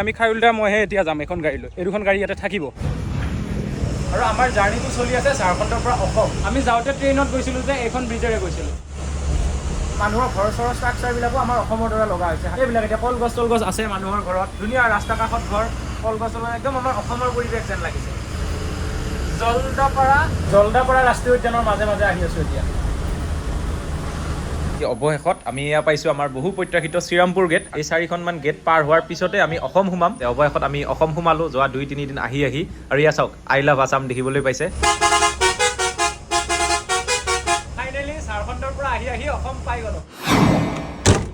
আমি খাৰুলদা মইহে এতিয়া যাম এখন গাড়ী লৈ। এই দুখন গাড়ী ইয়াতে থাকিব আৰু আমাৰ জাৰ্ণিটো চলি আছে ঝাৰখণ্ডৰ পৰা অসম। আমি যাওঁতে ট্ৰেইনত গৈছিলোঁ যে এইখন ব্ৰিজেৰে গৈছিলোঁ। মানুহৰ ঘৰ চৰৰ ষ্ট্ৰাকচাৰবিলাকো আমাৰ অসমৰ দৰে লগা হৈছে। এইবিলাক এতিয়া কলগছ তলগছ আছে মানুহৰ ঘৰত, ধুনীয়া ৰাস্তা কাষত ঘৰ, কলগছ একদম আমাৰ অসমৰ পৰিৱেশ যেন লাগিছে। জলদাপাৰা ৰাষ্ট্ৰীয় উদ্যানৰ মাজে মাজে আহি আছোঁ এতিয়া। অৱশেষত আমি এয়া পাইছোঁ আমাৰ বহু প্ৰত্যাশিত শ্ৰীৰামপুৰ গেট। এই 4খনমান গেট পাৰ হোৱাৰ পিছতে আমি অসম সোমাম। অৱশেষত আমি অসম সোমালোঁ যোৱা 2-3 দিন আহি আৰু ইয়া চাওক আই লাভ আছাম দেখিবলৈ পাইছে। ফাইনেলি ঝাৰখণ্ডৰ পৰা আহি অসম পাই গ'লোঁ।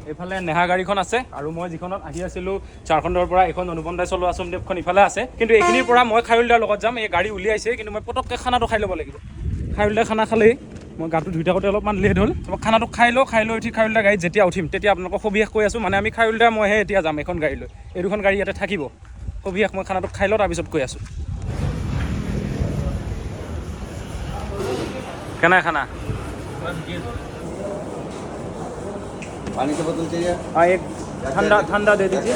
এইফালে নেহা গাড়ীখন আছে আৰু মই যিখনত আহি আছিলোঁ ঝাৰখণ্ডৰ পৰা, এইখন অনুপম দাই চলোৱা চমদেৱখন ইফালে আছে। কিন্তু এইখিনিৰ পৰা মই খাৰুলদাৰ লগত যাম। এই গাড়ী উলিয়াইছে, কিন্তু মই পটককৈ খানাটো খাই ল'ব লাগিব। খাৰুলদাৰ খানা খালেই মই গাটো ধুই থাকোঁতে অলপমান লেট হ'ল। খানাটো খাই লৈ উঠি খাৰুলদাৰ গাড়ীত যেতিয়া উঠিম তেতিয়া আপোনালোকক সবিশেষ কৈ আছোঁ। মানে আমি খাৰুলদা মইহে এতিয়া যাম এখন গাড়ী লৈ। এই দুখন গাড়ী ইয়াতে থাকিব। সবিশেষ মই খানাটো খাই লওঁ তাৰপিছত কৈ আছোঁ। কেনে খানা? पानी की बोतल चाहिए? हाँ, एक ठंडा दे दीजिए।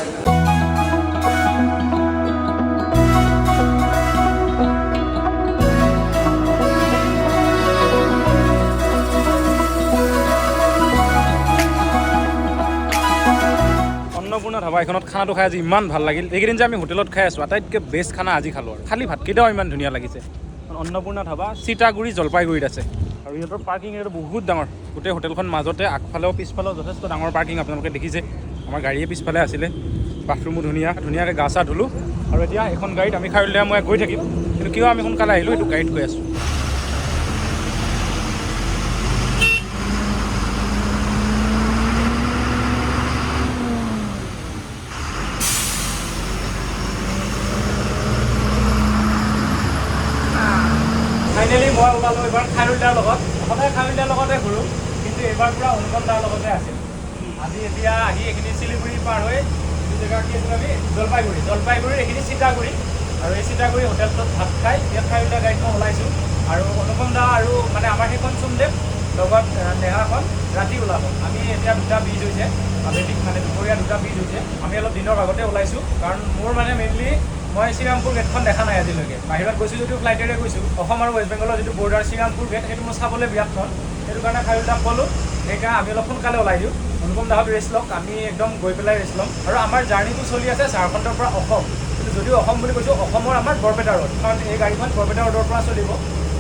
অন্নপূৰ্ণা ধাবা এখনত খানাটো খাই আজি ইমান ভাল লাগিল। এইকেইদিন যে আমি হোটেলত খাই আছোঁ আটাইতকৈ বেষ্ট খানা আজি খালোঁ। আৰু খালি ভাতকেইটাও ইমান ধুনীয়া লাগিছে। অন্নপূৰ্ণা ধাবা চিতাগুৰি জলপাইগুৰিত আছে আৰু ইহঁতৰ পাৰ্কিং এৰিয়াটো বহুত ডাঙৰ। গোটেই হোটেলখন মাজতে, আগফালেও পিছফালেও যথেষ্ট ডাঙৰ পাৰ্কিং আপোনালোকে দেখিছে। আমাৰ গাড়ীয়ে পিছফালে আছিলে। বাথৰুমো ধুনীয়াকৈ গা চা ধুলোঁ আৰু এতিয়া এখন গাড়ীত আমি খাৰুলদা মই গৈ থাকিম। কিন্তু কিয় আমি সোনকালে আহিলোঁ এইটো গাড়ীত গৈ আছোঁ। ফাইনেলি মই ওলালোঁ এইবাৰ খাৰুলদাৰ লগত। সদায় খাৰুলদাৰ লগতে ঘূৰোঁ, কিন্তু এইবাৰ পূৰা অনুপম দাৰ লগতে আছিল। আজি এতিয়া আহি এইখিনি চিলিগুৰি পাৰ হৈ এইটো জেগা কি আছিল আমি জলপাইগুৰিৰ এইখিনি চিতাগুৰি। আৰু এই চিতাগুৰি হোটেলটোত ভাত খাই ইয়াত খাৰুলদাৰ গাড়ীত মই ওলাইছোঁ। আৰু অনুপম দা আৰু মানে আমাৰ সেইখন চুমদেৱ লগত নেহাখন ৰাতি ওলাব। আমি এতিয়া 2টা ব্ৰিজ হৈছে, আবেলি মানে দুপৰীয়া 2টা ব্ৰিজ হৈছে। আমি অলপ দিনৰ আগতে ওলাইছোঁ, কাৰণ মোৰ মানে মেইনলি মই শ্ৰীৰামপুৰ গেটখন দেখা নাই আজিলৈকে। বাহিৰত গৈছোঁ যদিও ফ্লাইটেৰে গৈছোঁ। অসম আৰু ৱেষ্ট বেংগলৰ যিটো বৰ্ডাৰ শ্ৰীৰামপুৰ গেট সেইটো মই চাবলৈ বিৰাট মন। সেইটো কাৰণে খাৰুলদাক ক'লোঁ সেইকাৰণে আমি অলপ সোনকালে ওলাই দিওঁ। অনুপম দাহঁত ৰেষ্ট লওক, আমি একদম গৈ পেলাই ৰেষ্ট ল'ম। আৰু আমাৰ জাৰ্ণিটো চলি আছে ঝাৰখণ্ডৰ পৰা অসম। কিন্তু যদিও অসম বুলি কৈছোঁ, অসমৰ আমাৰ বৰপেটা ৰোড, কাৰণ এই গাড়ীখন বৰপেটা ৰোডৰ পৰা চলিব।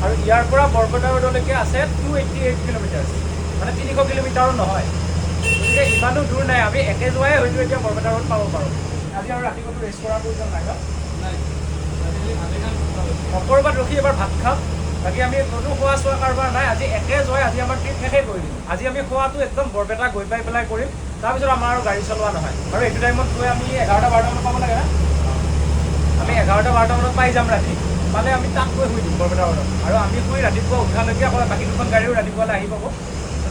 আৰু ইয়াৰ পৰা বৰপেটা ৰোডলৈকে আছে 288 কিলোমিটাৰ, মানে 300 কিলোমিটাৰো নহয়। গতিকে ইমানো দূৰ নাই, আমি একে যোৱাই হয়তো এতিয়া বৰপেটা ৰোড পাব পাৰোঁ। আজি আৰু ৰাতিপুৱাটো ৰেষ্ট কৰাৰ প্ৰয়োজন নাই ন? ক'ৰবাত ৰখি এবাৰ ভাত খাম। বাকী আমি কোনো খোৱা চোৱা কাৰোবাৰ নাই। আজি একে যোৱাই আজি আমাৰ ট্ৰিপ শেষেই কৰি দিম। আজি আমি খোৱাটো একদম বৰপেটা গৈ পাই পেলাই কৰিম, তাৰপিছত আমাৰ আৰু গাড়ী চলোৱা নহয়। আৰু এইটো টাইমত গৈ আমি 11-12 মানত পাব লাগে না? আমি 11-12 মানত পাই যাম ৰাতি। পালে আমি তাত গৈ শুই দিম বৰপেটা ৰোডত। আৰু আমি শুই ৰাতিপুৱা উঠালৈকে আকৌ বাকী দুখন গাড়ীও ৰাতিপুৱালৈ আহি পাব।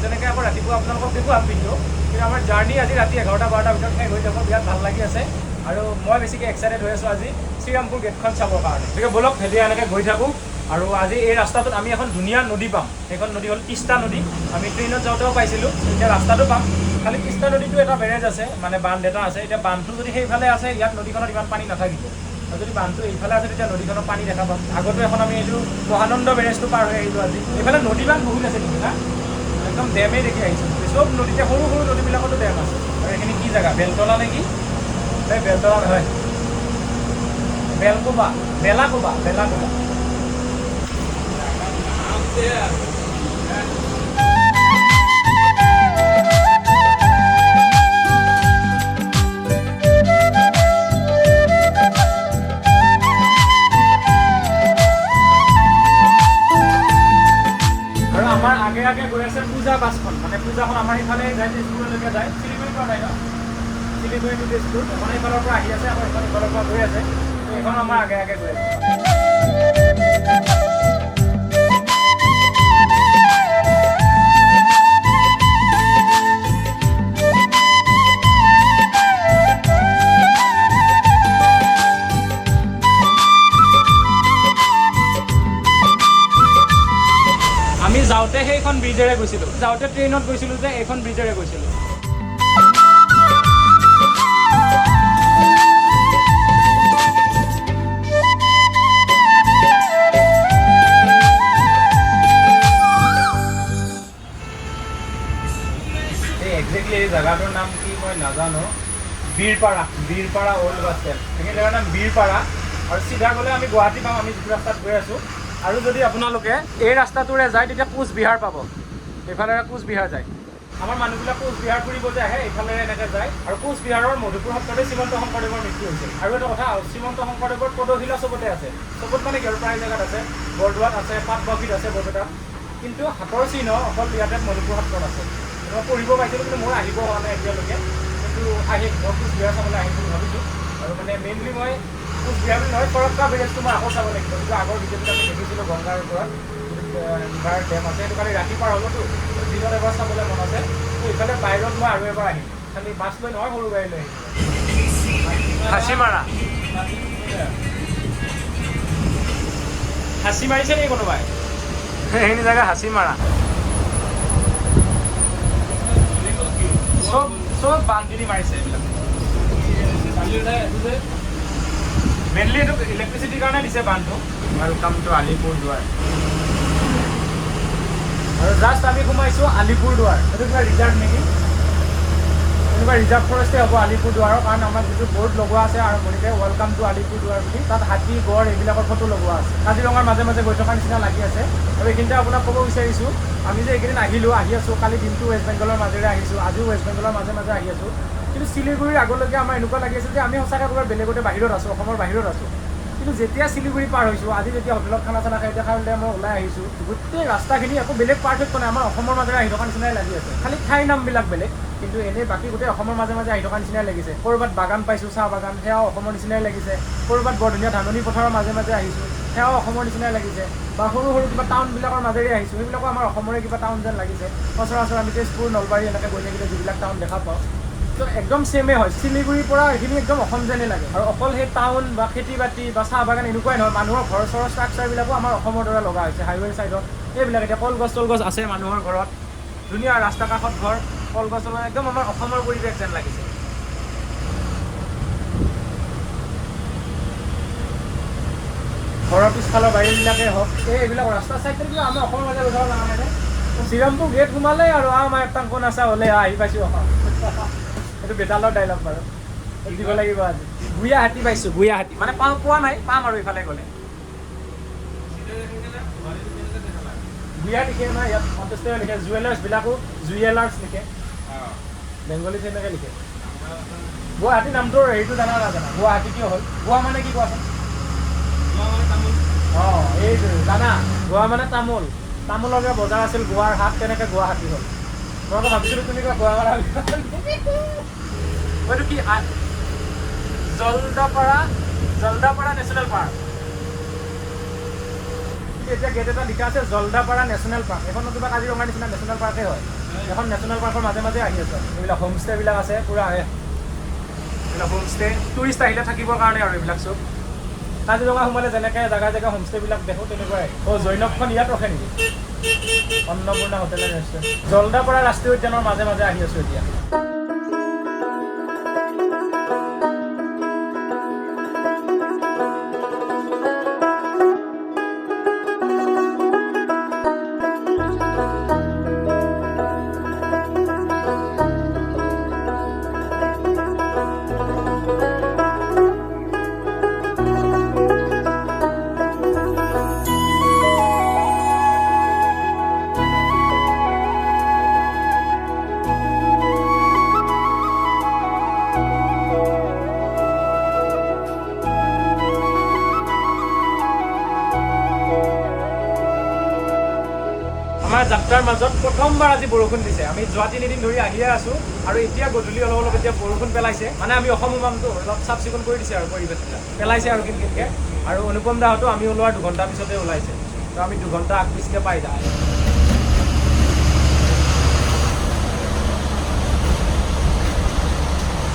তেনেকৈ আকৌ ৰাতিপুৱা আপোনালোকক দেখুৱাম ভিডিঅ'। কিন্তু আমাৰ জাৰ্ণি আজি ৰাতি 11-12টাৰ ভিতৰত শেষ হৈ যাব। বিৰাট ভাল লাগি আছে আৰু মই বেছিকৈ এক্সাইটেড হৈ আছোঁ আজি শ্ৰীৰামপুৰ গেটখন চাবৰ কাৰণে। গতিকে ব'লক এতিয়া এনেকৈ গৈ থাকোঁ। আৰু আজি এই ৰাস্তাটোত আমি এখন ধুনীয়া নদী পাম। সেইখন নদী হ'ল তিষ্টা নদী। আমি ট্ৰেইনত যাওঁতেও পাইছিলোঁ, এতিয়া ৰাস্তাটো পাম। খালি তিষ্টা নদীটো এটা বেৰেজ আছে, মানে বান্ধ এটা আছে। এতিয়া বান্ধটো যদি সেইফালে আছে ইয়াত নদীখনত ইমান পানী নাথাকিব, আৰু যদি বান্ধটো এইফালে আছে তেতিয়া নদীখনত পানী দেখা পাম। আগতো এখন আমি এইটো মহানন্দ বেৰেজটো পাৰ হৈ আহিলোঁ আজি। এইফালে নদী বান্ধ বহুত আছে নেকি না? একদম ডেমেই দেখি আহিছোঁ। চব নদীতে সৰু সৰু নদীবিলাকতো ডেম আছে। আৰু এইখিনি কি জেগা, বেলতলা নেকি? এই বেলতলা নহয়, বেলাকোবা। আৰু আমাৰ আগে আগে গৈ আছে পূজা বাছখন। মানে পূজাখন আমাৰ ইফালে যায়, তেজপুৰলৈকে যায়। চিলিগুৰিৰ পৰা যায় ন? চিলিগুৰি টু তেজপুৰ এখন এইফালৰ পৰা আহি আছে, আকৌ এইফালৰ পৰা গৈ আছে। এইখন আমাৰ আগে আগে গৈ আছে। আমি যাওঁতে সেইখন ব্ৰিজেৰে গৈছিলোঁ, যাওঁতে ট্ৰেইনত গৈছিলোঁ যে এইখন ব্ৰিজেৰে গৈছিলোঁ। বীৰপাৰা অল্ড বাছ ষ্টেণ্ড সেইখিনি জেগাৰ নাম বীৰপাৰা আৰু চিধা গ'লে আমি গুৱাহাটী পাম আমি যিটো ৰাস্তাত গৈ আছোঁ আৰু যদি আপোনালোকে এই ৰাস্তাটোৰে যায় তেতিয়া কোচবিহাৰ পাব এইফালে কোচবিহাৰ যায় আমাৰ মানুহবিলাক কোচবিহাৰ ফুৰিব যে আহে এইফালে এনেকৈ যায় আৰু কোচবিহাৰৰ মধুপুৰ সত্ৰতে শ্ৰীমন্ত শংকৰদেৱৰ মৃত্যু হৈছিল আৰু এটা কথা শ্ৰীমন্ত শংকৰদেৱৰ পদশিলা চবতে আছে চবত মানে কি আৰু প্ৰায় জেগাত আছে বৰদোৱাত আছে পাটবাউসীত আছে বৰপেটাত কিন্তু হাতৰ চিহ্ন অকল ইয়াতে মধুপুৰ সত্ৰত আছে মই পঢ়িব পাইছিলোঁ কিন্তু মই আহিব হোৱা নাই এতিয়ালৈকে কিন্তু আহি কোচবিহাৰ চাবলৈ আহিম বুলি ভাবিছোঁ আৰু মানে মেইনলি মই কোচবিহাৰ বুলি নহয় ফৰক্কা ভিলেজটো মই আকৌ চাব লাগিব কিন্তু আগৰ ভিডিঅ'টোত আমি দেখিছিলোঁ গংগাৰ ওপৰত ৰিভাৰ ডেম আছে সেইটো কাৰণে ৰাতি পাৰ হ'বতো দিনত এবাৰ চাবলৈ মন আছে ত' ইফালে বাহিৰত মই আৰু এবাৰ আহিম খালি বাছ লৈ নহয় সৰু গাড়ী লৈ আহিম হাঁচি মাৰিছে নেকি কোনোবাই সেইখিনি জেগা হাঁচি মাৰা চব বান্ধি মাৰিছে এইবিলাক মেইনলি এইটো ইলেক্ট্ৰিচিটিৰ কাৰণে দিছে বান্ধটো ৱেলকাম টু আলিপুৰদুৱাৰ আৰু জাষ্ট আমি সোমাইছোঁ আলিপুৰদুৱাৰ এইটো কিবা ৰিজাৰ্ভ নেকি এনেকুৱা ৰিজাৰ্ভ ফৰেষ্টে হ'ব আলিপুৰদুৱাৰৰ কাৰণ আমাৰ যিটো বৰ্ড লগোৱা আছে আৰম্ভণিতে ৱেলকাম টু আলিপুৰদুৱাৰ বুলি তাত হাতী গড় এইবিলাকৰ ফটো লগোৱা আছে কাজিৰঙাৰ মাজে মাজে গৈ থকাৰ নিচিনা লাগি আছে আৰু এইখিনিতে আপোনাক ক'ব বিচাৰিছোঁ আমি যে এইকেইদিন আহি আছোঁ কালি দিনটো ৱেষ্ট বেংগলৰ মাজেৰে আহিছোঁ আজিও ৱেষ্ট বেংগলৰ মাজে মাজে আহি আছোঁ কিন্তু শিলিগুৰিৰ আগলৈকে আমাৰ এনেকুৱা লাগি আছে যে আমি সঁচাকৈ ক'ৰবাত বেলেগতে বাহিৰত আছোঁ অসমৰ বাহিৰত আছোঁ কিন্তু যেতিয়া শিলিগুৰি পাৰ হৈছোঁ আজি যেতিয়া হোটেলত খানা চানা খাই দেখাবলৈ মই ওলাই আহিছোঁ গোটেই ৰাস্তাখিনি একো বেলেগ পাৰ্থক্য নাই আমাৰ অসমৰ মাজেৰে আহি থকাৰ নিচিনাই লাগি আছে খালি ঠাইৰ নামবিলাক বেলেগ কিন্তু এনেই বাকী গোটেই অসমৰ মাজে মাজে আহি থকাৰ নিচিনাই লাগিছে ক'ৰবাত বাগান পাইছোঁ চাহ বাগান সেয়াও অসমৰ নিচিনাই লাগিছে ক'ৰবাত বৰ ধুনীয়া ধাননি পথাৰৰ মাজে মাজে আহিছোঁ সেয়াও অসমৰ নিচিনাই লাগিছে বা সৰু সৰু কিবা টাউনবিলাকৰ মাজেৰে আহিছোঁ সেইবিলাকো আমাৰ অসমৰে কিবা টাউন যেন লাগিছে সচৰাচৰ আমি তেজপুৰ নলবাৰী এনেকৈ গৈ থাকিলে যিবিলাক টাউন দেখা পাওঁ তো একদম ছেমে হয় শিলিগুৰিৰ পৰা এইখিনি একদম অসম যেনেই লাগে আৰু অকল সেই টাউন বা খেতি বাতি বা চাহ বাগান এনেকুৱাই নহয় মানুহৰ ঘৰ চৰৰ ষ্ট্ৰাকচাৰবিলাকো আমাৰ অসমৰ দৰে লগা হৈছে হাইৱেৰ ছাইডত এইবিলাক এতিয়া কলগছ চলগছ আছে মানুহৰ ঘৰত ধুনীয়া ৰাস্তা কাষত ঘৰ কলগছ একদম আমাৰ অসমৰ পৰিৱেশ যেন লাগিছে ঘৰৰ পিছফালৰ বাৰীবিলাকেই হওক এইবিলাক ৰাস্তা চাইডে কিবা আমাৰ অসমৰ মাজে ওচৰৰ নামানে শ্ৰীৰামপুৰ গেট সোমালে আৰু আমাৰ এটা কোন আছে হ'লে আহি পাইছোঁ অসম এইটো বেতালৰ ডাইলগ বাৰু দিব লাগিব আজি গুৱাহাটী পাইছোঁ গুৱাহাটী মানে পোৱা নাই পাম আৰু ইফালে গ'লে গুৱাহাটী লিখে নহয় ইয়াত সন্তুষ্টই লিখে জুৱেলাৰ্ছবিলাকো জুৱেলাৰ্ছ লিখে বেংগলীত এনেকৈ লিখে গুৱাহাটী নামটোৰ হেৰিটো জানা নাজানা গুৱাহাটী কিয় হ'ল গোৱা মানে কি কোৱাচোন অঁ এইটো জানা গোৱা মানে তামোল তামোলৰ কিবা বজাৰ আছিল গোৱাৰ হাট তেনেকৈ গুৱাহাটী হ'ল মই আকৌ ভাবিছিলোঁ তুমি কিবা গোৱা মাৰা এইটো কি জলদাপাৰা নেশ্যনেল পাৰ্ক এতিয়া গেট এটা লিখা আছে জলদাপাৰা নেশ্যনেল পাৰ্ক এইখনো কিবা কাজিৰঙাৰ নিচিনা নেশ্যনেল পাৰ্কেই হয় এখন নেশ্যনেল পাৰ্কৰ মাজে মাজে আহি আছে এইবিলাক হোমষ্টেবিলাক আছে পূৰা এইবিলাক হোমষ্টে টুৰিষ্ট আহিলে থাকিবৰ কাৰণে আৰু এইবিলাক চব কাজিৰঙা সোমালে যেনেকৈ জেগা হোমষ্টেবিলাক দেখোঁ তেনেকুৱাই জৈনকখন ইয়াত ৰখে নেকি Annapurna hotel and restaurant Jaldapara ৰাষ্ট্ৰীয় উদ্যানৰ মাজে মাজে আহি আছোঁ এতিয়া আমাৰ যাত্ৰাৰ মাজত প্ৰথমবাৰ আজি বৰষুণ দিছে আমি যোৱা 3 দিন ধৰি আহিয়ে আছোঁ আৰু এতিয়া গধূলি অলপ এতিয়া বৰষুণ পেলাইছে মানে আমি অসম উমানটো অলপ চাফ চিকুণ কৰি দিছে আৰু পৰিৱেশবিলাক পেলাইছে আৰু কিনকিনকৈ আৰু অনুপম দাহঁতো আমি ওলোৱাৰ 2 ঘণ্টা পিছতে ওলাইছে তো আমি 2 ঘণ্টা আগ পিছকৈ পাই যাওঁ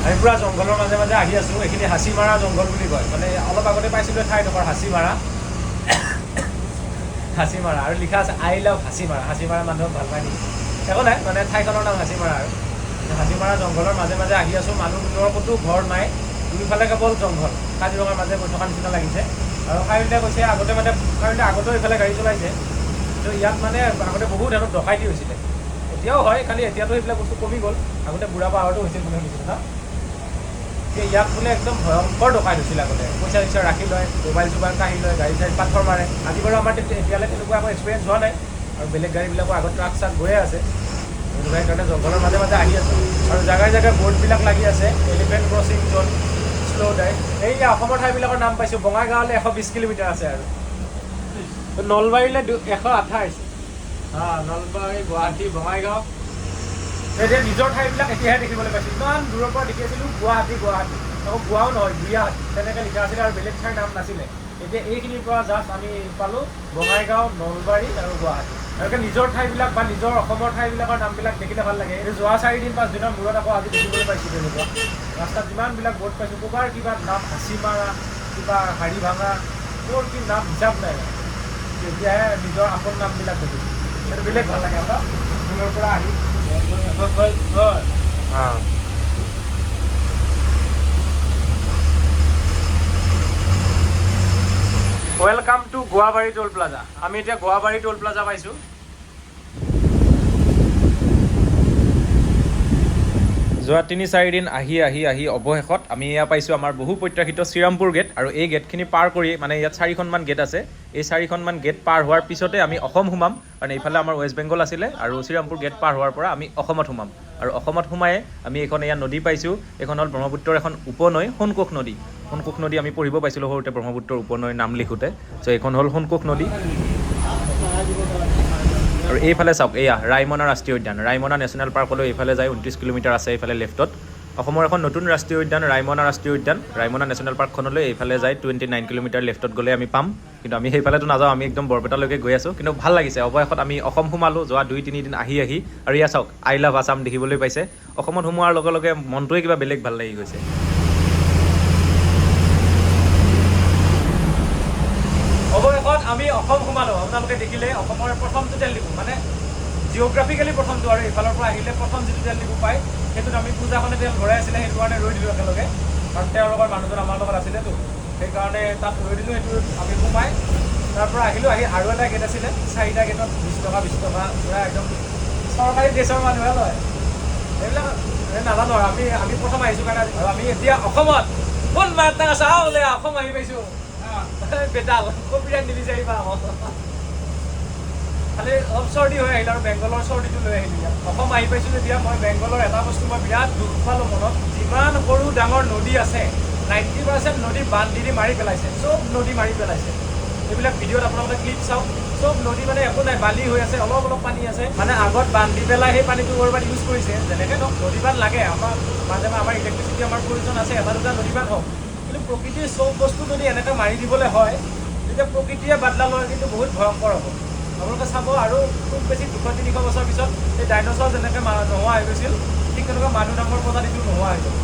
আমি পূৰা জংঘলৰ মাজে মাজে আহি আছোঁ এইখিনি হাঁচিমাৰা জংঘল বুলি কয় মানে অলপ আগতে পাইছিলোঁ ঠাইডোখৰ হাঁচিমাৰা আৰু লিখা আছে আই লাভ হাঁচিমাৰা মানুহক ভাল পায় নেকি একো নাই মানে ঠাইখনৰ নাম হাঁচিমাৰা আৰু হাঁচিমাৰা জংঘলৰ মাজে মাজে আহি আছোঁ মানুহবোৰৰ ক'তো ঘৰ নাই দুইফালে কেৱল জংঘল কাজিৰঙাৰ মাজে গৈ থকাৰ নিচিনা লাগিছে আৰু কাইলৈ কৈছে আগতেও এইফালে গাড়ী চলাইছে কিন্তু ইয়াত মানে আগতে বহুত ধৰণৰ ডকাইতি হৈছিলে এতিয়াও হয় খালি এতিয়াতো সেইবিলাক বস্তু কমি গ'ল আগতে বুঢ়া পাহাৰতো হৈছিল বুলি শুনিছিলোঁ ন ইয়াত বোলে একদম ভয়ংকৰ ডকাইত হৈছিল আগতে পইচা চইচা ৰাখি লয় মোবাইল চোবাইল কাঢ়ি লয় গাড়ী চাড়ী পাথৰ মাৰে আজি বাৰু আমাৰ এতিয়ালৈ তেনেকুৱা একো এক্সপিৰিয়েঞ্চ হোৱা নাই আৰু বেলেগ গাড়ীবিলাকৰ আগত ট্ৰাক চাক গৈয়ে আছে সেইটো কাৰণে জংঘলৰ মাজে মাজে আহি আছোঁ আৰু জেগাই জেগাই বৰ্ডবিলাক লাগি আছে এলিফেণ্ট ক্ৰছিং জ'ন শ্ল' ডাই এই অসমৰ ঠাইবিলাকৰ নাম পাইছোঁ বঙাইগাঁৱলৈ 120 কিলোমিটাৰ আছে আৰু নলবাৰীলৈ 128 নলবাৰী গুৱাহাটী বঙাইগাঁও এতিয়া নিজৰ ঠাইবিলাক এতিয়াহে দেখিবলৈ পাইছোঁ ইমান দূৰৰ পৰা দেখি আছিলোঁ গুৱাহাটী আকৌ গোৱাও নহয় গুৱাহাটী তেনেকৈ লিখা আছিলে আৰু বেলেগ ঠাইৰ নাম নাছিলে এতিয়া এইখিনিৰ পৰা জাষ্ট আমি পালোঁ বঙাইগাঁও নলবাৰী আৰু গুৱাহাটী আৰু নিজৰ ঠাইবিলাক বা নিজৰ অসমৰ ঠাইবিলাকৰ নামবিলাক দেখিলে ভাল লাগে এইটো যোৱা 4 দিন 5 দিনৰ মূৰত আকৌ আজি দেখিবলৈ পাইছোঁ তেনেকুৱা ৰাস্তাত যিমানবিলাক বৰ্ড পাইছোঁ ক'ৰবাৰ কিবা নাম হাঁচিমাৰা কিবা হাড়ি ভাঙা ক'ৰ কি নাম হিচাপ নাই তেতিয়াহে নিজৰ আপোন নামবিলাক দেখিছোঁ সেইটো বেলেগ ভাল লাগে আপোনাৰ দূৰৰ পৰা আহি ৱেলকাম টু গোৱাবাৰী টোল প্লাজা আমি এতিয়া গোৱাবাৰী টোল প্লাজা পাইছোঁ যোৱা 3-4 দিন আহি অৱশেষত আমি এয়া পাইছোঁ আমাৰ বহু প্ৰত্যাশিত শ্ৰীৰামপুৰ গেট আৰু এই গেটখিনি পাৰ কৰি মানে ইয়াত 4খনমান গেট আছে এই 4খনমান গেট পাৰ হোৱাৰ পিছতে আমি অসম সোমাম কাৰণ এইফালে আমাৰ ৱেষ্ট বেংগল আছিলে আৰু শ্ৰীৰামপুৰ গেট পাৰ হোৱাৰ পৰা আমি অসমত সোমাম আৰু অসমত সোমাই আমি এইখন এয়া নদী পাইছোঁ এইখন হ'ল ব্ৰহ্মপুত্ৰৰ এখন উপনৈ সোণকোষ নদী আমি পঢ়িব পাইছিলোঁ সৰুতে ব্ৰহ্মপুত্ৰৰ উপনৈৰ নাম লিখোঁতে চ' এইখন হ'ল সোণকোষ নদী আৰু এইফালে চাওক এয়া ৰায়মনা ৰাষ্ট্ৰীয় উদ্যান ৰায়মনা নেশ্যনেল পাৰ্কলৈ এইফালে যায় 29 কিলোমিটাৰ আছে এইফালে লেফ্টত অসমৰ এখন নতুন ৰাষ্ট্ৰীয় উদ্যান ৰায়মনা ৰাষ্ট্ৰীয় উদ্যান ৰায়মনা নেশ্যনেল পাৰ্কখনলৈ এইফালে যায় 29 কিলোমিটাৰ লেফ্টত গ'লে আমি পাম কিন্তু আমি সেইফালেতো নাযাওঁ আমি একদম বৰপেটালৈকে গৈ আছোঁ কিন্তু ভাল লাগিছে অৱশেষত আমি অসম সোমালোঁ যোৱা 2-3 দিন আহি আৰু ইয়াত চাওক আই লাভ আছাম দেখিবলৈ পাইছে অসমত সোমোৱাৰ লগে লগে মনটোৱে কিবা বেলেগ ভাল লাগি গৈছে অৱশেষত আমি অসম সোমালোঁ আপোনালোকে দেখিলে অসমৰ প্ৰথমটো তেল ডিপু মানে জিঅ'গ্ৰাফিকেলি প্ৰথমটো আৰু এইফালৰ পৰা আহিলে প্ৰথম যিটো তেল ডিপু পায় সেইটোত আমি পূজাখনে তেল ভৰাই আছিলে সেইটো কাৰণে ৰৈ দিলোঁ একেলগে কাৰণ তেওঁলোকৰ মানুহজন আমাৰ লগত আছিলেতো সেইকাৰণে তাত ৰৈ দিলোঁ সেইটো আমি সোমাই তাৰ পৰা আহিলোঁ আৰু এটা গেট আছিলে 4টা গেটত 20 টকা পূৰা একদম চৰকাৰী দেশৰ মানুহে লয় এইবিলাক নাজানো আৰু আমি প্ৰথম আহিছোঁ কাৰণে আৰু আমি এতিয়া অসমত কোন মাত চাওঁ বোলে অসম আহি পাইছোঁ বেটাল কপিৰাত নিবিচাৰিবা খালি অলপ চৰ্দি হৈ আহিল আৰু বেংগলৰ চৰ্দিটো লৈ আহিলোঁ ইয়াত অসম আহি পাইছোঁ যেতিয়া মই বেংগলৰ এটা বস্তু মই বিৰাট দুখ পালোঁ মনত যিমান সৰু ডাঙৰ নদী আছে 90% নদী বান্ধ দি মাৰি পেলাইছে চব নদী মাৰি পেলাইছে এইবিলাক ভিডিঅ'ত আপোনালোকে ক্লিপ চাওক চব নদী মানে একো নাই বালি হৈ আছে অলপ পানী আছে মানে আগত বান্ধি পেলাই সেই পানীটো ক'ৰবাত ইউজ কৰিছে যেনেকৈ নহওক নদী বান্ধ লাগে আমাৰ মাজে আমাৰ ইলেক্ট্ৰিচিটি আমাৰ প্ৰয়োজন আছে এটা দুটা নদী বান্ধ হওক কিন্তু প্ৰকৃতিৰ চব বস্তু যদি এনেকৈ মাৰি দিবলৈ হয় তেতিয়া প্ৰকৃতিয়ে বাদলা লয় কিন্তু বহুত ভয়ংকৰ হ'ব আপোনালোকে চাব আৰু খুব বেছি 200-300 বছৰ পিছত এই ডাইন'ছৰ যেনেকৈ নোহোৱা হৈ গৈছিল ঠিক তেনেকুৱা মানুহ নামৰ প্ৰজাতিটো নোহোৱা হৈ যাব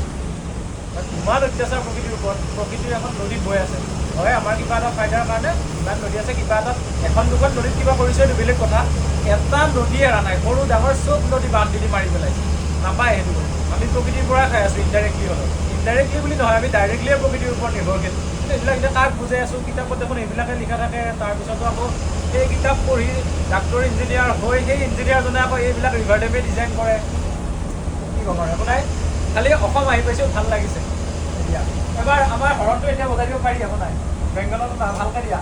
ইমান অত্যাচাৰ প্ৰকৃতিৰ ওপৰত প্ৰকৃতিৰ এখন নদী বৈ আছে হয় আমাৰ কিবা এটা ফাইদাৰ কাৰণে ইমান নদী আছে কিবা এটা এখন দুখন নদীত কিবা কৰিছে এইটো বেলেগ কথা এটা নদী এৰা নাই সৰু ডাঙৰ চব নদী বান্ধ দি মাৰি পেলাইছে নাপায় সেইটো আমি প্ৰকৃতিৰ পৰাই খাই আছোঁ ইনডাইৰেক্টলি হ'লেও ইনডাইৰেক্টলি বুলি নহয় আমি ডাইৰেক্টলিয়ে প্ৰকৃতিৰ ওপৰত নিৰ্ভৰশীল কিন্তু এইবিলাক এতিয়া তাক বুজাই আছোঁ কিতাপত দেখোন এইবিলাকে লিখা থাকে তাৰপিছতো আকৌ সেই কিতাপ পঢ়ি ডাক্তৰ ইঞ্জিনিয়াৰ হৈ সেই ইঞ্জিনিয়াৰজনে আকৌ এইবিলাক ৰিভাৰ ডেমে ডিজাইন কৰে কি ক'ম আৰু একো নাই খালি অসম আহি পাইছোঁ ভাল লাগিছে এতিয়া এবাৰ আমাৰ হৰণটো এতিয়া বজাই দিব পাৰি একো নাই বেংগলত ভালকৈ দিয়া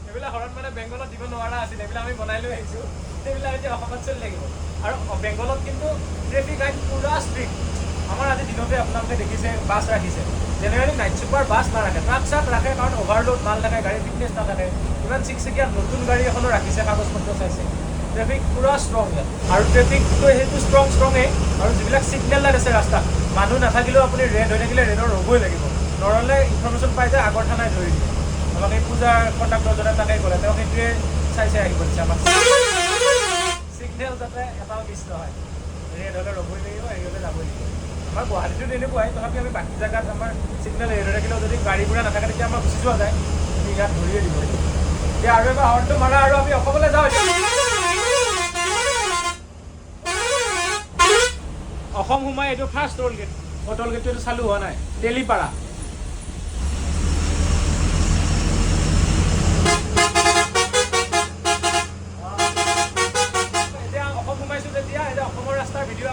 এইবিলাক হৰণ মানে বেংগলত দিব নোৱাৰা আছিল এইবিলাক আমি বনাই লৈ আহিছোঁ সেইবিলাক এতিয়া অসমত চলি লাগিব আৰু বেংগলত কিন্তু ট্ৰেফিক আইন পুৰা ষ্ট্ৰিক্ট আমাৰ আজি দিনতে আপোনালোকে দেখিছে বাছ ৰাখিছে জেনেৰেলি নাইট ছুপাৰ বাছ নাৰাখে ট্ৰাক চাক ৰাখে কাৰণ অভাৰলোড মাল থাকে গাড়ী ফিটনেছ নাথাকে ইমান 6-চকীয়া নতুন গাড়ী এখনো ৰাখিছে কাগজ পত্ৰ চাইছে ট্ৰেফিক পুৰা ষ্ট্ৰং ইয়াত আৰু ট্ৰেফিকটো সেইটো ষ্ট্ৰঙেই আৰু যিবিলাক ছিগনেল লাইট আছে ৰাস্তাত মানুহ নাথাকিলেও আপুনি ৰেড হৈ থাকিলে ৰেডৰ ৰ'বই লাগিব নৰলে ইনফৰ্মেশ্যন পাই যে আগৰ থানাই ধৰি দিয়ে আমাক এই পূজাৰ কণ্ডাক্টৰজনে তাকে ক'লে তেওঁ সেইটোৱে চাই আহি কৰিছে আমাক ছিগনেল যাতে এটাও মিছ নহয় ৰেড হ'লে ৰ'বই লাগিব হেৰি হ'লে যাবই লাগিব আমাৰ গুৱাহাটীতো তেনেকুৱাই তথাপি আমি বাকী জেগাত আমাৰ ছিগনেল ৰেড হৈ থাকিলেও যদি গাড়ী ঘোঁৰা নাথাকে তেতিয়া আমাৰ গুচি যোৱা যায় আমি ইয়াত ধৰিয়ে দিব এতিয়া আৰু এবাৰ হৰ্ণটো মাৰা আৰু আমি অসমলৈ যাওঁ অসম সোমাই এইটো ফাৰ্ষ্ট টোল গেট টোল গেটটো এইটো চালু হোৱা নাই তেলিপাৰা এতিয়া অসম সোমাইছোঁ যেতিয়া এতিয়া অসমৰ ৰাস্তাৰ ভিডিঅ'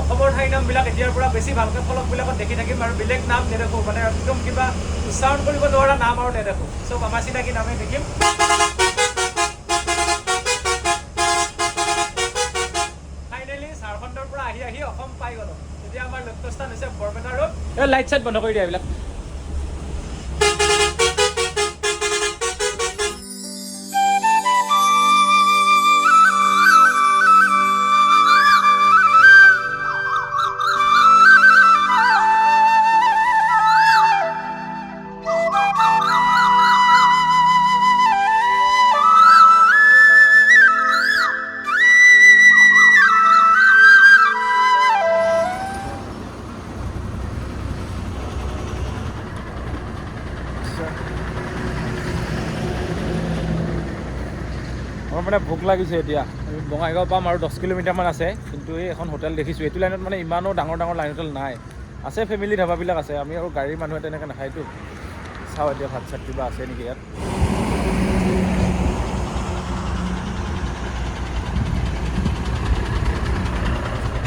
অসমৰ ঠাই নামবিলাক এতিয়াৰ পৰা বেছি ভালকৈ ফলকবিলাকত দেখি থাকিম আৰু বেলেগ নাম নেদেখোঁ মানে একদম কিবা উচ্চাৰণ কৰিব নোৱাৰা নাম আৰু নেদেখোঁ চব আমাৰ চিনাকি নামেই দেখিম ফাইনেলি ঝাৰখণ্ডৰ পৰা আহি অসম পাই গ'লোঁ এতিয়া আমাৰ লক্ষ্যস্থান হৈছে বৰপেটা ৰোড এই লাইট চাইট বন্ধ কৰি দিয়া এইবিলাক মোৰ মানে ভোক লাগিছে এতিয়া বঙাইগাঁও পাম আৰু 10 কিলোমিটাৰমান আছে কিন্তু এই এখন হোটেল দেখিছোঁ এইটো লাইনত মানে ইমানো ডাঙৰ লাইন হোটেল নাই আছে ফেমিলি ধাবাবিলাক আছে আমি আৰু গাড়ীৰ মানুহে তেনেকৈ নাখায়তো চাওঁ এতিয়া ভাত চাত কিবা আছে নেকি ইয়াত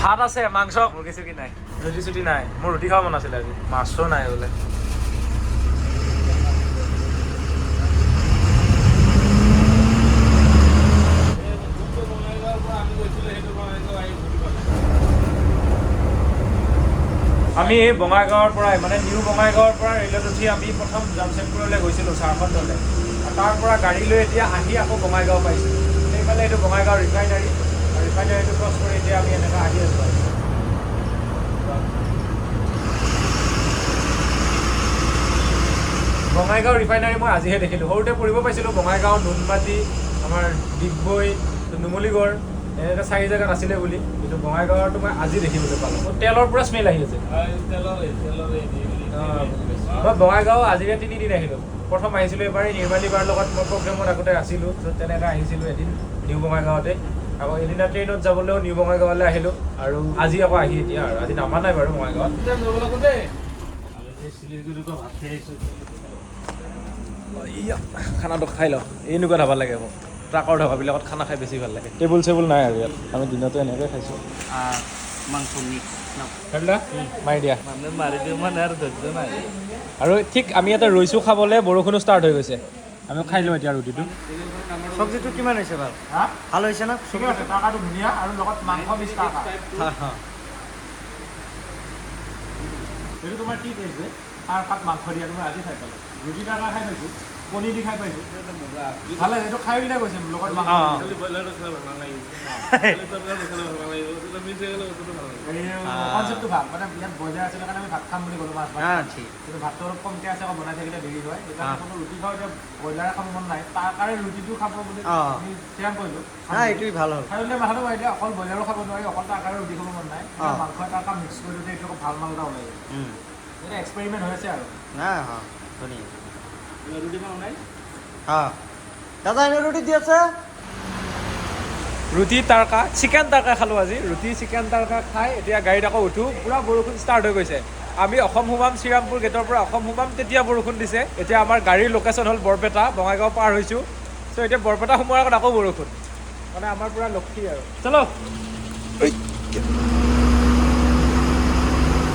ভাত আছে মাংস মুৰ্গী চুৰ্গী নাই ৰুটি চুটি নাই মোৰ ৰুটি খাব মন আছিলে আজি মাছো নাই বোলে আমি বঙাইগাঁৱৰ পৰাই মানে নিউ বঙাইগাঁৱৰ পৰা ৰেলত উঠি আমি প্ৰথম জামছেদপুৰলৈ গৈছিলোঁ ঝাৰখণ্ডলৈ আৰু তাৰ পৰা গাড়ী লৈ এতিয়া আহি আকৌ বঙাইগাঁও পাইছোঁ সেইফালে এইটো বঙাইগাঁও ৰিফাইনাৰী আৰু ৰিফাইনাৰীটো ক্ৰছ কৰি এতিয়া আমি এনেকৈ আহি আছোঁ বঙাইগাঁও ৰিফাইনাৰী মই আজিহে দেখিলোঁ সৰুতে পঢ়িব পাইছিলোঁ বঙাইগাঁও নুনমাটি আমাৰ ডিগবৈ নুমলীগড় এনেকৈ 4 জেগাত আছিলে বুলি কিন্তু বঙাইগাঁৱৰটো মই আজি দেখিবলৈ পালোঁ মোৰ তেলৰ পৰা স্মেল আহি আছে মই বঙাইগাঁও আজিৰে 3 দিন আহিলোঁ প্ৰথম আহিছিলোঁ এবাৰ নিৰ্মালী বাৰ লগত মই প্ৰগ্ৰেমত আগতে আছিলোঁ তেনেকৈ আহিছিলোঁ এদিন নিউ বঙাইগাঁৱতে আকৌ এদিনা ট্ৰেইনত যাবলৈও নিউ বঙাইগাঁৱলৈ আহিলোঁ আৰু আজি আকৌ আহি এতিয়া আৰু আজি নামা নাই বাৰু বঙাইগাঁৱত খানাটো খাই লওঁ এনেকুৱা ধাবা লাগে মোক ট্ৰাকৰ ধাবাবিলাকত খানা খাই বেছি ভাল লাগে টেবুল চেবুল নাই আৰু ইয়াত আমি দিনতে এনেকৈ খাইছোঁ মাংস মিক্স মাৰি দিয়া মাৰি দিওঁ মানে আৰু ধৈৰ্য নাই আৰু ঠিক আমি ইয়াতে ৰৈছোঁ খাবলৈ বৰষুণো ষ্টাৰ্ট হৈ গৈছে আমি খাই লওঁ এতিয়া ৰুটিটো চব্জিটো কিমান হৈছে ভাল ভাল হৈছে না টাকাটো ধুনীয়া আৰু লগত মাংস 20 টকা এইটো তোমাৰ কি কৈছে তাৰ পাত মাংস দিয়া তোমাৰ আজি খাই পালোঁ ৰুটি টাকা খাই পাইছোঁ কণী দি খাই পাইছোঁ ভালে এইটো খাই পিনে কৈছে লগত মাংস কনচেপ্টটো ভাল মানে ইয়াত বজাৰ আছিলে কাৰণে আমি ভাত খাম বুলি ক'লোঁ মাছ কিন্তু ভাতটো অলপ কমকৈ আছে আকৌ বনাই থাকিলে দেৰি হয় সেইকাৰণে কোনো ৰুটি খাওঁ এতিয়া ব্ৰইলাৰে খাব মন নাই তাৰ কাৰণে ৰুটিটো খাব বুলি আমি থিৰাং কৰিলোঁ এইটোৱে ভাল হ'ল খাই দিলে মাথাটো মাৰি দিয়ে অকল ব্ৰইলাৰো খাব নোৱাৰি অকল তাৰ কাৰণে ৰুটি খাব মন নাই মাংস এটা মিক্স কৰি দিওঁতে এইটো ভাল মাল এটা ওলাই এটা এক্সপেৰিমেণ্ট হৈ আছে আৰু ধুনীয়া ৰুটি খাওঁ নাই দাদা এনে ৰুটি দি আছে ৰুটি তাৰকা চিকেন তাৰকা খালোঁ আজি ৰুটি চিকেন তাৰকা খাই এতিয়া গাড়ীত আকৌ উঠোঁ পূৰা বৰষুণ ষ্টাৰ্ট হৈ গৈছে আমি অসম সোমাম শ্ৰীৰামপুৰ গেটৰ পৰা অসম সোমাম তেতিয়া বৰষুণ দিছে এতিয়া আমাৰ গাড়ীৰ লোকেশ্যন হ'ল বৰপেটা বঙাইগাঁও পাৰ হৈছোঁ চ' এতিয়া বৰপেটা সোমোৱাৰ আগত আকৌ বৰষুণ মানে আমাৰ পূৰা লক্ষী আৰু চলো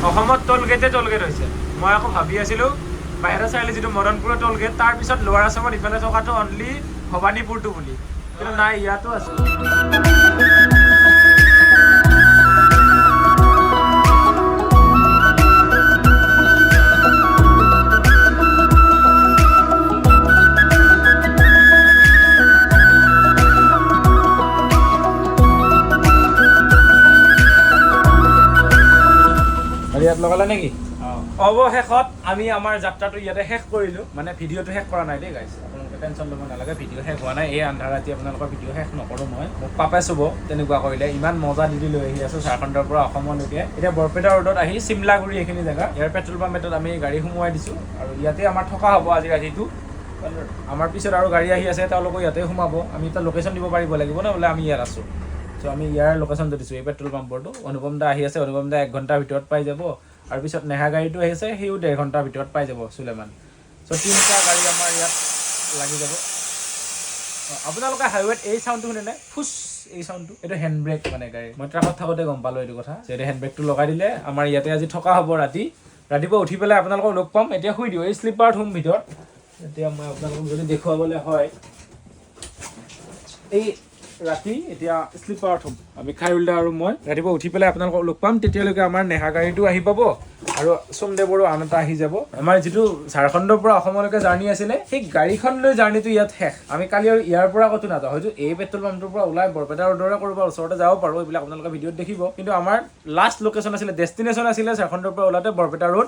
অসমত টোল গেট হৈছে মই আকৌ ভাবি আছিলোঁ বাহিৰৰ চাৰিআলি যিটো মদনপুৰৰ টোল গেট তাৰপিছত লোৱাৰ আছামত ইফালে থকাটো অনলি ভৱানীপুৰটো বুলি কিন্তু নাই ইয়াতো আছে ইয়াত লগালে নেকি অৱশেষত আমি আমাৰ যাত্ৰাটো ইয়াতে শেষ কৰিলোঁ মানে ভিডিঅ'টো শেষ কৰা নাই দেই গাইছ আপোনালোকে টেনশ্যন ল'ব নালাগে ভিডিঅ' শেষ হোৱা নাই এই আন্ধাৰ ৰাতি আপোনালোকৰ ভিডিঅ' শেষ নকৰোঁ মই মোক পাপে চুব তেনেকুৱা কৰিলে ইমান মজা দি লৈ আহি আছোঁ ঝাৰখণ্ডৰ পৰা অসমলৈকে এতিয়া বৰপেটা ৰোডত আহি চিমলাগুৰি এইখিনি জেগা ইয়াৰ পেট্ৰল পাম্পত আমি গাড়ী সোমোৱাই দিছোঁ আৰু ইয়াতে আমাৰ থকা হ'ব আজি ৰাতিটো আমাৰ পিছত আৰু গাড়ী আহি আছে তেওঁলোকো ইয়াতে সোমাব আমি এতিয়া লোকেশ্যন দিব পাৰিব লাগিব ন বোলে আমি ইয়াত আছোঁ চ' আমি ইয়াৰ লোকেশ্যনটো দিছোঁ এই পেট্ৰল পাম্পৰটো অনুপম দা আহি আছে অনুপম দা 1 ঘণ্টাৰ ভিতৰত পাই যাব আৰু পিছত নেহা গাড়ীটো আহিছে সিও 1.5 ঘণ্টাৰ ভিতৰত পাই যাব চুলেমান চ' 3টা গাড়ী আমাৰ ইয়াত লাগি যাব আপোনালোকে হাইৱেত এই চাউণ্ডটো শুনে নাই ফুচ এই চাউণ্ডটো এইটো হেণ্ড ব্ৰেক মানে গাড়ী মই ট্ৰাকত থাকোঁতে গম পালোঁ এইটো কথা যে হেণ্ড ব্ৰেকটো লগাই দিলে আমাৰ ইয়াতে আজি থকা হ'ব ৰাতিপুৱা উঠি পেলাই আপোনালোকক লগ পাম এতিয়া শুই দিওঁ এই শ্লিপাৰত শুম ভিতৰত এতিয়া মই আপোনালোকক যদি দেখুৱাবলৈ হয় এই ৰাতি এতিয়া শ্লিপাৰত শুম আমি খাইৰুল দা আৰু মই ৰাতিপুৱা উঠি পেলাই আপোনালোকক লগ পাম তেতিয়ালৈকে আমাৰ নেহা গাড়ীটো আহি পাব আৰু সোমদেৱৰো আন এটা আহি যাব আমাৰ যিটো ঝাৰখণ্ডৰ পৰা অসমলৈকে জাৰ্ণি আছিলে সেই গাড়ীখন লৈ জাৰ্ণিটো ইয়াত শেষ আমি কালি আৰু ইয়াৰ পৰা ক'তো নাযাওঁ হয়তো এই পেট্ৰল পাম্পটোৰ পৰা ওলাই বৰপেটা ৰোডৰে ক'ৰবাৰ ওচৰতে যাব পাৰোঁ এইবিলাক আপোনালোকে ভিডিঅ'ত দেখিব কিন্তু আমাৰ লাষ্ট লোকেশ্যন আছিলে ডেষ্টিনেশ্যন আছিলে ঝাৰখণ্ডৰ পৰা ওলাওঁতে বৰপেটা ৰোড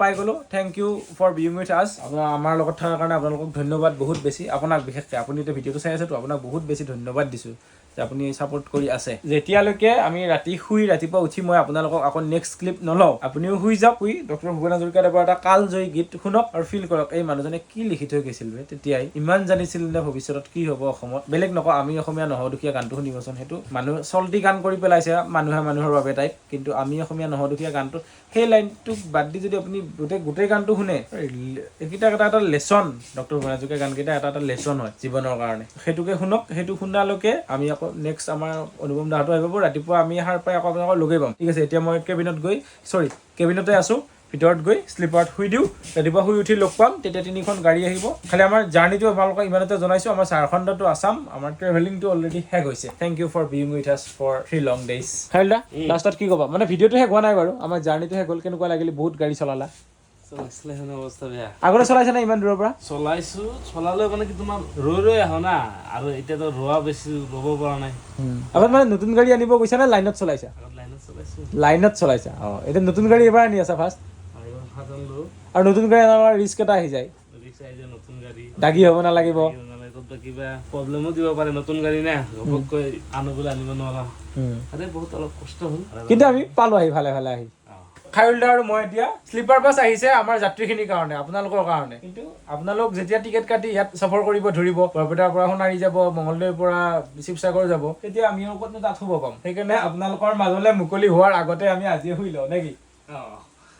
পাই গ'লোঁ thank you for being with us আমাৰ লগত থকাৰ কাৰণে আপোনালোকক ধন্যবাদ বহুত বেছি আপোনাক বিশেষকৈ আপুনি এতিয়া ভিডিঅ'টো চাই আছেতো আপোনাক বহুত বেছি ধন্যবাদ দিছোঁ যে আপুনি ছাপোৰ্ট কৰি আছে যেতিয়ালৈকে আমি ৰাতি শুই ৰাতিপুৱা উঠি মই আপোনালোকক আকৌ নেক্সট ক্লিপ নলওঁ আপুনিও শুই যাওক ডক্টৰ ভূপেন হাজৰিকাদেৱৰ এটা কালজয়ী গীত শুনক আৰু ফিল কৰক এই মানুহজনে কি লিখি থৈ গৈছিল তেতিয়াই ইমান জানিছিল নে ভৱিষ্যতত কি হ'ব অসমত বেলেগ নকওঁ আমি অসমীয়া নহওঁ দুখীয়া গানটো শুনিবচোন সেইটো মানুহ চল্টি গান কৰি পেলাইছে মানুহে মানুহৰ বাবে টাইপ কিন্তু আমি অসমীয়া নহওঁ দুখীয়া গানটো সেই লাইনটোক বাদ দি যদি আপুনি গোটেই গানটো শুনে এইকেইটা এটা লেচন ডক্টৰ ভূপেন হাজৰিকাৰ গানকেইটা এটা লেচন হয় জীৱনৰ কাৰণে সেইটোকে শুনক সেইটো শুনালৈকে আমি আকৌ নেক্সট আমাৰ অনুপম দাহঁতো আহিব ৰাতিপুৱা আমি সাৰ পাই আকৌ আপোনালোকক লগেই পাম ঠিক আছে এতিয়া মই কেবিনতে আছোঁ ভিতৰত গৈ শ্লিপাৰত শুই দিওঁ ৰাতিপুৱা শুই উঠি লগ পাম তেতিয়া 3খন গাড়ী আহিব খালি আমাৰ জাৰ্ণিটো আপোনালোকক ইমানতে জনাইছোঁ আমাৰ ঝাৰখণ্ডটো আছাম আমাৰ ট্ৰেভেলিংটো অলৰেডি শেষ হৈছে thank you for being with us for 3 long days খাইল দা লাষ্টত কি ক'বা মানে ভিডিঅ'টো শেষ হোৱা নাই বাৰু আমাৰ জাৰ্ণিটো শেষ হ'ল কেনেকুৱা লাগিল বহুত গাড়ী চলালা অৱস্থা বেয়া আগতে চলাইছে না ইমান দূৰৰ পৰা চলালে মানে কি তোমাৰ ৰৈ আহো না আৰু এতিয়াতো ৰোৱা বেছি ৰ'ব পৰা নাই আগত মানে নতুন গাড়ী আনিব গৈছা নে লাইনত চলাইছা লাইনত চলাইছা এতিয়া নতুন গাড়ী এবাৰ আনি আছা ফাৰ্ষ্ট আৰু নতুন গাড়ী আনাৰ ৰিস্ক এটা আহি যায় নতুন গাড়ী দাগি হ'ব নালাগিব কিবা প্ৰব্লেমো দিব পাৰে নতুন গাড়ী না ঘপককৈ আনো বুলি আনিব নোৱাৰা বহুত অলপ কষ্ট হ'ল কিন্তু আমি পালোঁ আহি ভালে আহি খাইৰুল দা আৰু মই এতিয়া শ্লিপাৰ বাছ আহিছে আমাৰ যাত্ৰীখিনিৰ কাৰণে আপোনালোকৰ কাৰণে কিন্তু আপোনালোক যেতিয়া টিকেট কাটি ইয়াত সফৰ কৰিব ধৰিব বৰপেটাৰ পৰা সোণাৰী যাব মঙলদৈৰ পৰা শিৱসাগৰ যাব তেতিয়া আমি ক'তনো তাত শুব পাম সেইকাৰণে আপোনালোকৰ মাজলৈ মুকলি হোৱাৰ আগতে আমি আজিয়ে শুই লওঁ নেকি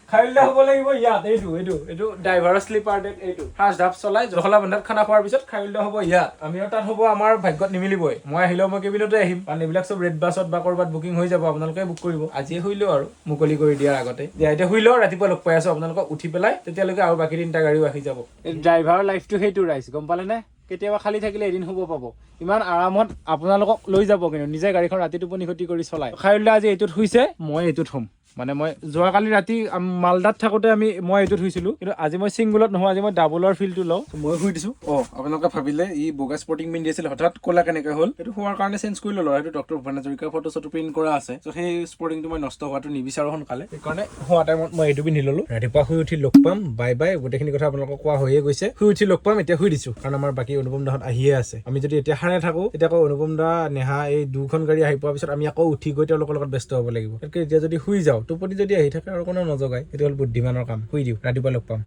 খাইৰুল দা হ'ব লাগিব ইয়াত এইটো ড্ৰাইভাৰৰ শ্লিপাৰ ডেক এইটো ফাৰ্ষ্ট হাফ চলাই জখলা বন্ধাত খানা খোৱাৰ পিছত খাইৰুল দা হ'ব ইয়াত আমি আৰু তাত হ'ব আমাৰ ভাগ্যত নিমিলিবই মই আহিলেও মই কেবিনতে আহিম কাৰণ এইবিলাক চব ৰেড বাছত বা ক'ৰবাত বুকিং হৈ যাব আপোনালোকে বুক কৰিব আজিয়ে শুই লওঁ আৰু মুকলি কৰি দিয়াৰ আগতে এতিয়া শুই লওঁ ৰাতিপুৱা লগ পাই আছোঁ আপোনালোকক উঠি পেলাই তেতিয়ালৈকে আৰু বাকী 3টা গাড়ীও আহি যাব এই ড্ৰাইভাৰৰ লাইফটো সেইটো ৰাইজ গম পালে নে কেতিয়াবা খালী থাকিলে এদিন শুব পাব ইমান আৰামত আপোনালোকক লৈ যাব কিন্তু নিজে গাড়ীখন ৰাতি টোপনি ক্ষতি কৰি চলাই খাইৰুল দা আজি এইটোত শুইছে মই এইটোত শুম মানে মই যোৱাকালি ৰাতি মালদাত থাকোঁতে মই এইটোত শুইছিলোঁ কিন্তু আজি মই ছিংগুলত নহয় আজি মই ডাবলৰ ফিলটো লওঁ মই শুই দিছোঁ আপোনালোকে ভাবিলে ই বগা স্পৰ্টিং পিন্ধি আছিল হঠাৎ ক'লা কেনেকৈ হ'ল সেইটো হোৱাৰ কাৰণে চেঞ্জ কৰি ল'লোঁ সেইটো ডক্টৰ ভূপেন হাজৰিকাৰ ফটো চটো প্ৰিণ্ট কৰা আছে ত' সেই স্পৰ্টিংটো মই নষ্ট হোৱাটো নিবিচাৰোঁ সোনকালে সেইকাৰণে হোৱা টাইমত মই এইটো পিন্ধি ল'লোঁ ৰাতিপুৱা শুই উঠি লগ পাম বাই গোটেইখিনি কথা আপোনালোকক কোৱা হৈয়ে গৈছে শুই উঠি লগ পাম এতিয়া শুই দিছোঁ কাৰণ আমাৰ বাকী অনুপম দাহঁত আহিয়ে আছে আমি যদি এতিয়া সাৰে থাকোঁ তেতিয়া আকৌ অনুপম দা নেহা এই 2খন গাড়ী আহি পোৱাৰ পিছত আমি আকৌ উঠি গৈ তেওঁলোকৰ লগত ব্যস্ত হ'ব লাগিব এতিয়া যদি শুই যাওঁ টোপনি যদি আহি থাকে আৰু কোনো নজগায় সেইটো হ'ল বুদ্ধিমানৰ কাম শুই দিওঁ ৰাতিপুৱা লগ পাম